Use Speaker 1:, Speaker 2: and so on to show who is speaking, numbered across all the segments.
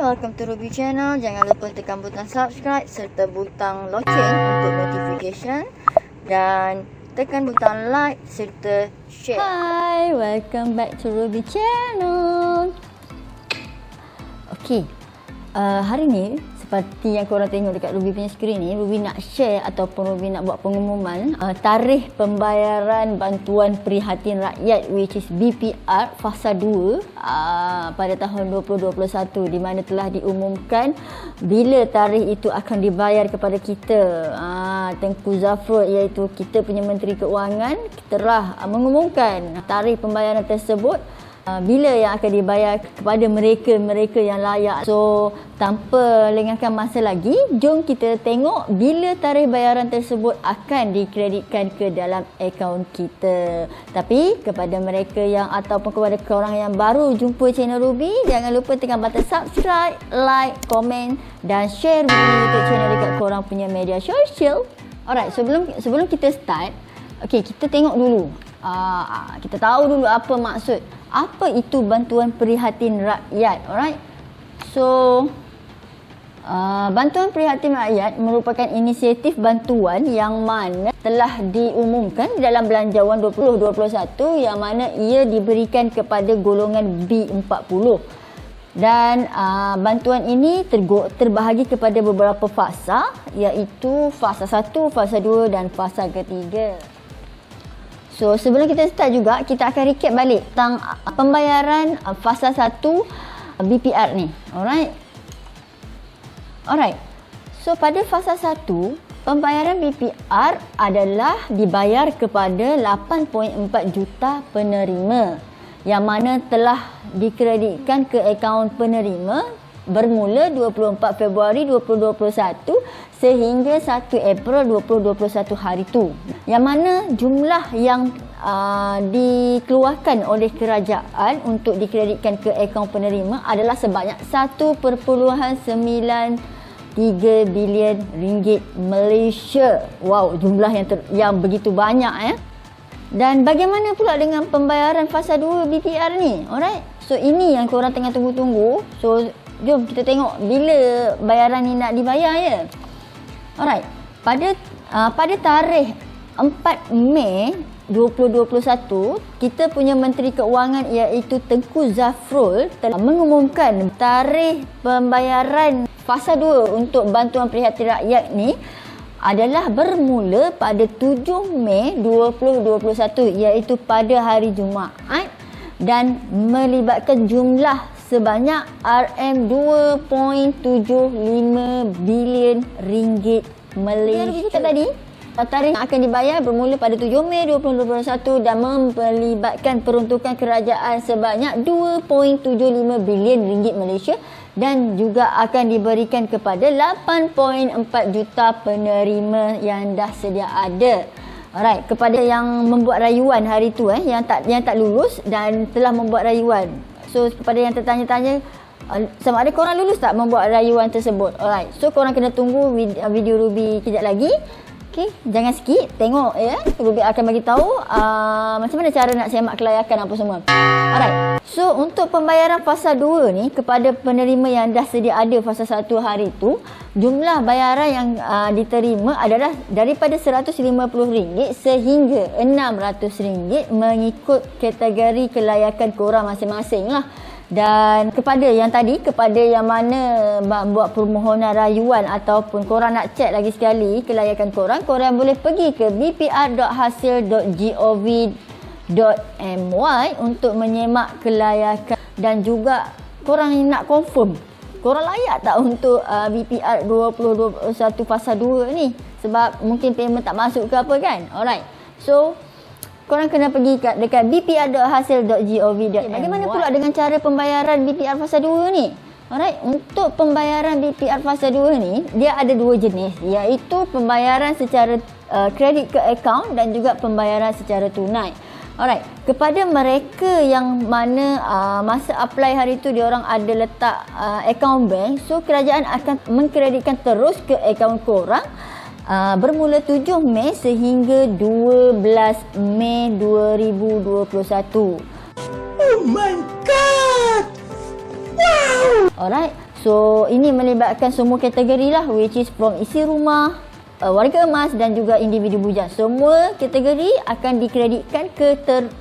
Speaker 1: welcome to Ruby Channel. Jangan lupa tekan butang subscribe serta butang loceng untuk notification dan tekan butang like serta share.
Speaker 2: Hi, welcome back to Ruby Channel. Okay, hari ni seperti yang korang tengok dekat Ruby punya skrin ni, Ruby nak share ataupun Ruby nak buat pengumuman tarikh pembayaran bantuan prihatin rakyat, which is BPR fasa 2 pada tahun 2021, di mana telah diumumkan bila tarikh itu akan dibayar kepada kita. Tengku Zafrul, iaitu kita punya Menteri Keuangan, telah mengumumkan tarikh pembayaran tersebut, bila yang akan dibayar kepada mereka yang layak. So, tanpa lengahkan masa lagi, jom kita tengok bila tarikh bayaran tersebut akan dikreditkan ke dalam akaun kita. Tapi kepada mereka yang ataupun kepada korang yang baru jumpa channel Ruby, jangan lupa tekan button subscribe, like, komen dan share video YouTube channel dekat korang punya media sosial. Alright, sebelum kita start, okay, kita tengok dulu. Kita tahu dulu apa maksud, apa itu bantuan prihatin rakyat. Alright, so bantuan prihatin rakyat merupakan inisiatif bantuan yang mana telah diumumkan dalam Belanjawan 2021, yang mana ia diberikan kepada golongan B40. Dan bantuan ini terbahagi kepada beberapa fasa, iaitu fasa 1, fasa 2 dan fasa ketiga. So, sebelum kita start juga, kita akan recap balik tentang pembayaran fasa 1 BPR ni. Alright. So, pada fasa 1, pembayaran BPR adalah dibayar kepada 8.4 juta penerima, yang mana telah dikreditkan ke akaun penerima bermula 24 Februari 2021 sehingga 1 April 2021 hari tu, yang mana jumlah yang dikeluarkan oleh kerajaan untuk dikreditkan ke akaun penerima adalah sebanyak 1.93 bilion ringgit Malaysia. Wow, jumlah yang begitu banyak. Dan bagaimana pula dengan pembayaran fasa 2 BPR ni? Alright, so ini yang korang tengah tunggu-tunggu. So, jom kita tengok bila bayaran ni nak dibayar ya. Alright, pada tarikh 4 Mei 2021, kita punya Menteri Keuangan iaitu Tengku Zafrul telah mengumumkan tarikh pembayaran fasa 2 untuk bantuan prihatin rakyat ni adalah bermula pada 7 Mei 2021, iaitu pada hari Jumaat, dan melibatkan jumlah sebanyak RM2.75 bilion ringgit Malaysia. Tadi tarikh akan dibayar bermula pada 7 Mei 2021 dan melibatkan peruntukan kerajaan sebanyak 2.75 bilion ringgit Malaysia, dan juga akan diberikan kepada 8.4 juta penerima yang dah sedia ada. Alright, kepada yang membuat rayuan hari tu yang tak lulus dan telah membuat rayuan. So, kepada yang tertanya-tanya sama ada korang lulus tak membuat rayuan tersebut. Alright, so korang kena tunggu video Ruby kejap lagi. Okay, jangan skip, tengok ya. Ruby akan bagi tahu macam mana cara nak semak kelayakan apa semua. Alright, so untuk pembayaran fasa 2 ni kepada penerima yang dah sedia ada fasa 1 hari tu, jumlah bayaran yang diterima adalah daripada RM150 sehingga RM600 mengikut kategori kelayakan korang masing-masing lah. Dan kepada yang mana buat permohonan rayuan ataupun korang nak cek lagi sekali kelayakan korang boleh pergi ke bpr.hasil.gov.my untuk menyemak kelayakan, dan juga korang nak confirm korang layak tak untuk BPR 2021 fasa 2 ni, sebab mungkin payment tak masuk ke apa kan. Alright, so korang kena pergi dekat bpr.hasil.gov.my. Bagaimana pula dengan cara pembayaran BPR fasa 2 ni? Alright, untuk pembayaran BPR fasa 2 ni, dia ada dua jenis, iaitu pembayaran secara kredit ke akaun dan juga pembayaran secara tunai. Alright, kepada mereka yang mana masa apply hari tu diorang ada letak akaun bank, so kerajaan akan mengkreditkan terus ke akaun korang bermula 7 Mei sehingga 12 Mei 2021.
Speaker 3: Oh my god! Wow!
Speaker 2: Alright, so ini melibatkan semua kategori lah, which is from isi rumah, warga emas dan juga individu bujang. Semua kategori akan dikreditkan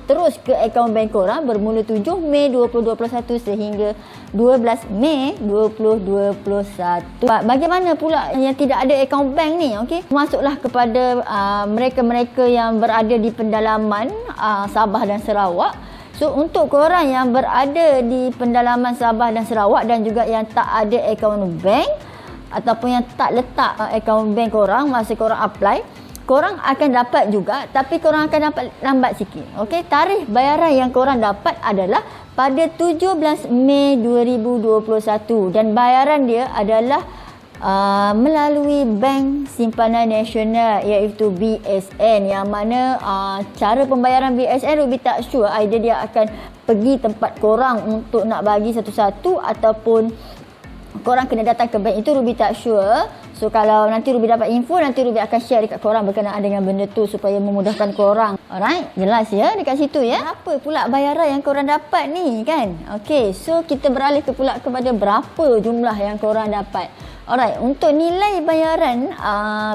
Speaker 2: terus ke akaun bank korang bermula 7 Mei 2021 sehingga 12 Mei 2021. Bagaimana pula yang tidak ada akaun bank ni? Okey, masuklah kepada mereka-mereka yang berada di pendalaman Sabah dan Sarawak. So untuk korang yang berada di pendalaman Sabah dan Sarawak dan juga yang tak ada akaun bank ataupun yang tak letak akaun bank korang masa korang apply, korang akan dapat juga, tapi korang akan dapat lambat sikit. Okey, tarikh bayaran yang korang dapat adalah pada 17 Mei 2021 dan bayaran dia adalah melalui Bank Simpanan Nasional iaitu BSN, yang mana cara pembayaran BSN Ruby tak sure either dia akan pergi tempat korang untuk nak bagi satu-satu ataupun korang kena datang ke bank, itu Ruby tak sure. So kalau nanti Ruby dapat info, nanti Ruby akan share dekat korang berkenaan dengan benda tu supaya memudahkan korang. Alright, jelas ya dekat situ ya. Apa pula bayaran yang korang dapat ni kan? Okay, so kita beralih pula kepada berapa jumlah yang korang dapat. Alright, untuk nilai bayaran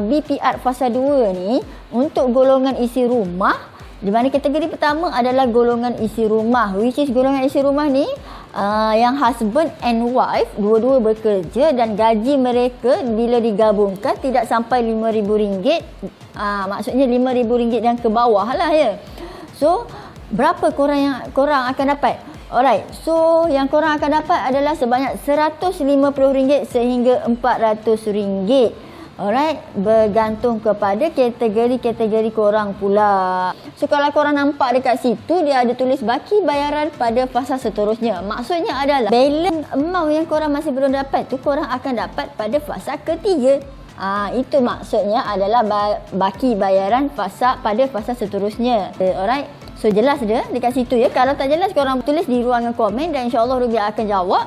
Speaker 2: BPR fasa 2 ni untuk golongan isi rumah, di mana kategori pertama adalah golongan isi rumah, which is golongan isi rumah ni yang husband and wife dua-dua bekerja dan gaji mereka bila digabungkan tidak sampai RM5,000. Maksudnya RM5,000 dan ke bawah lah ya. So berapa korang akan dapat? Alright, so yang korang akan dapat adalah sebanyak RM150 sehingga RM400. Alright, bergantung kepada kategori-kategori korang pula. So kalau korang nampak dekat situ, dia ada tulis baki bayaran pada fasa seterusnya. Maksudnya adalah balance amount yang korang masih belum dapat tu korang akan dapat pada fasa ketiga. Itu maksudnya adalah baki bayaran pada fasa seterusnya. Alright, so jelas dia dekat situ ya. Kalau tak jelas korang tulis di ruangan komen dan insyaAllah Ruby akan jawab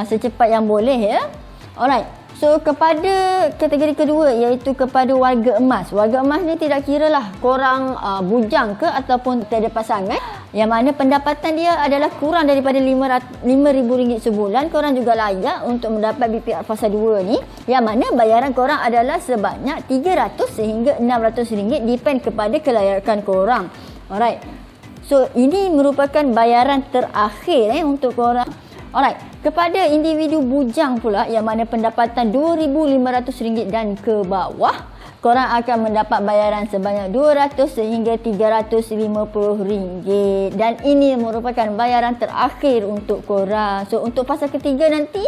Speaker 2: secepat yang boleh ya. Alright. So kepada kategori kedua iaitu kepada warga emas. Warga emas ni tidak kiralah korang bujang ke ataupun tiada pasangan, yang mana pendapatan dia adalah kurang daripada RM5,000 sebulan, korang juga layak untuk mendapat BPR fasa 2 ni, yang mana bayaran korang adalah sebanyak RM300 sehingga RM600 depend kepada kelayakan korang. Alright. So ini merupakan bayaran terakhir untuk korang. Alright, kepada individu bujang pula yang mana pendapatan RM2,500 dan ke bawah, korang akan mendapat bayaran sebanyak RM200 sehingga RM350 dan ini merupakan bayaran terakhir untuk korang. So untuk fasa ketiga nanti,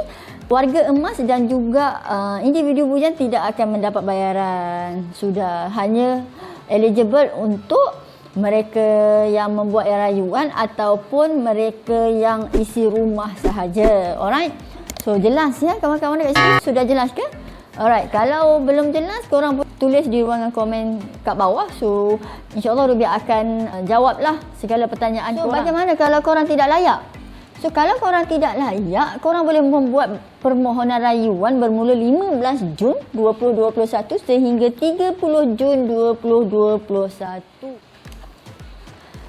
Speaker 2: warga emas dan juga individu bujang tidak akan mendapat bayaran. Sudah hanya eligible untuk mereka yang membuat rayuan ataupun mereka yang isi rumah sahaja. Alright. So jelas ya kawan-kawan dekat sini, sudah jelas ke? Alright, kalau belum jelas korang tulis di ruangan komen kat bawah. So insyaAllah Ruby akan jawablah segala pertanyaan korang. Bagaimana kalau korang tidak layak? So kalau korang tidak layak, korang boleh membuat permohonan rayuan bermula 15 Jun 2021 sehingga 30 Jun 2021.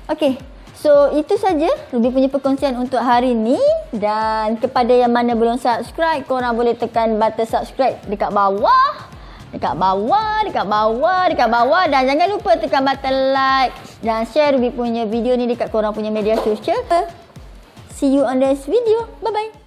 Speaker 2: Okey, so itu saja Ruby punya perkongsian untuk hari ni. Dan kepada yang mana belum subscribe, korang boleh tekan button subscribe dekat bawah. Dekat bawah. Dan jangan lupa tekan button like dan share Ruby punya video ni dekat korang punya media sosial. See you on this video. Bye-bye.